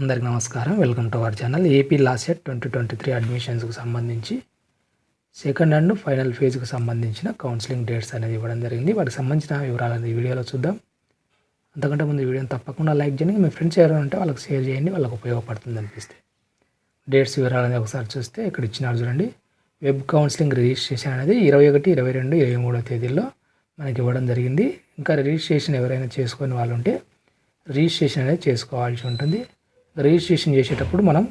అందరికీ నమస్కారం. Welcome to our channel. AP law set 2023 అడ్మిషన్స్కి సంబంధించి సెకండ్ అండ్ ఫైనల్ ఫేజ్కి సంబంధించిన కౌన్సిలింగ్ డేట్స్ అనేది ఇవ్వడం జరిగింది. వాటికి సంబంధించిన వివరాలు ఈ వీడియోలో చూద్దాం. అంతకంటే ముందు వీడియోని తప్పకుండా లైక్ చేయండి. మీ ఫ్రెండ్స్ ఎవరైనా ఉంటే వాళ్ళకి షేర్ చేయండి, వాళ్ళకి ఉపయోగపడుతుంది అనిపిస్తే. డేట్స్ వివరాలు అనేది ఒకసారి చూస్తే ఇక్కడ ఇచ్చినారు చూడండి. వెబ్ కౌన్సిలింగ్ రిజిస్ట్రేషన్ అనేది 21, 22, 23 తేదీల్లో మనకి ఇవ్వడం జరిగింది. ఇంకా రిజిస్ట్రేషన్ ఎవరైనా చేసుకొని వాళ్ళు ఉంటే రిజిస్ట్రేషన్ అనేది చేసుకోవాల్సి ఉంటుంది. రిజిస్ట్రేషన్ చేసేటప్పుడు మనం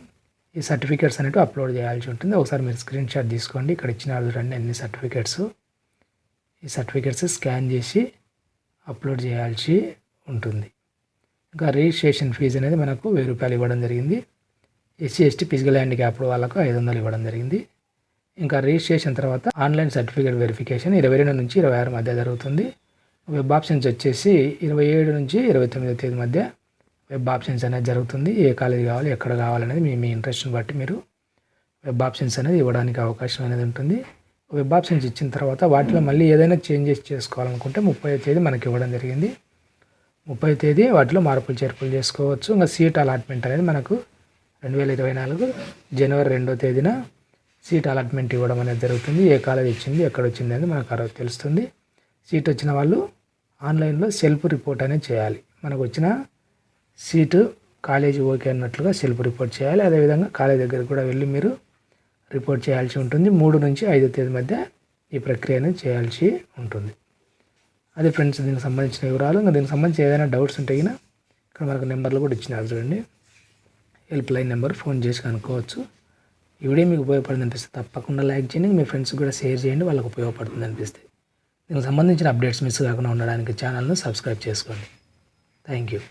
ఈ సర్టిఫికేట్స్ అనేవి అప్లోడ్ చేయాల్సి ఉంటుంది. ఒకసారి మీరు స్క్రీన్ షాట్ తీసుకోండి. ఇక్కడ ఇచ్చినారు చూడండి అన్ని సర్టిఫికేట్స్. ఈ సర్టిఫికేట్స్ స్కాన్ చేసి అప్లోడ్ చేయాల్సి ఉంటుంది. ఇంకా రిజిస్ట్రేషన్ ఫీజు అనేది మనకు 1000 రూపాయలు ఇవ్వడం జరిగింది. ఎస్సీ ఎస్టీ ఫిజికల్ హ్యాండిక్యాప్డ్ వాళ్ళకు 500 ఇవ్వడం జరిగింది. ఇంకా రిజిస్ట్రేషన్ తర్వాత ఆన్లైన్ సర్టిఫికేట్ వెరిఫికేషన్ 22 నుంచి 26 మధ్య జరుగుతుంది. వెబ్ ఆప్షన్స్ వచ్చేసి 27 నుంచి 29 తేదీ మధ్య వెబ్ ఆప్షన్స్ అనేది జరుగుతుంది. ఏ కాలేజీ కావాలి, ఎక్కడ కావాలనేది మీ ఇంట్రెస్ట్ని బట్టి మీరు వెబ్ ఆప్షన్స్ అనేది ఇవ్వడానికి అవకాశం అనేది ఉంటుంది. వెబ్ ఆప్షన్స్ ఇచ్చిన తర్వాత వాటిలో మళ్ళీ ఏదైనా చేంజెస్ చేసుకోవాలనుకుంటే 30వ తేదీ మనకి ఇవ్వడం జరిగింది. 30వ తేదీ వాటిలో మార్పులు చేర్పులు చేసుకోవచ్చు. ఇంకా సీట్ అలాట్మెంట్ అనేది మనకు 2024 జనవరి 2వ తేదీన సీట్ అలాట్మెంట్ ఇవ్వడం అనేది జరుగుతుంది. ఏ కాలేజ్ వచ్చింది, ఎక్కడ వచ్చింది అనేది మనకు ఆ రోజు తెలుస్తుంది. సీట్ వచ్చిన వాళ్ళు ఆన్లైన్లో సెల్ఫ్ రిపోర్ట్ అనేది చేయాలి. మనకు వచ్చిన సీటు కాలేజీ ఓకే అన్నట్లుగా సెల్ఫ్ రిపోర్ట్ చేయాలి. అదేవిధంగా కాలేజ్ దగ్గరికి కూడా వెళ్ళి మీరు రిపోర్ట్ చేయాల్సి ఉంటుంది. 3 నుంచి 5 తేదీ మధ్య ఈ ప్రక్రియ అనేది చేయాల్సి ఉంటుంది. అదే ఫ్రెండ్స్ దీనికి సంబంధించిన వివరాలు. ఇంకా దీనికి సంబంధించి ఏదైనా డౌట్స్ ఉంటే ఇక్కడ మనకు నెంబర్లు కూడా ఇచ్చినారు చూడండి. హెల్ప్ లైన్ నెంబర్, ఫోన్ చేసి కనుక్కోవచ్చు. ఈ వీడియో మీకు ఉపయోగపడుతుంది అనిపిస్తే తప్పకుండా లైక్ చేయండి. మీ ఫ్రెండ్స్కి కూడా షేర్ చేయండి, వాళ్ళకి ఉపయోగపడుతుంది అనిపిస్తే. దీనికి సంబంధించిన అప్డేట్స్ మిస్ కాకుండా ఉండడానికి ఛానల్ను సబ్స్క్రైబ్ చేసుకోండి. Thank you.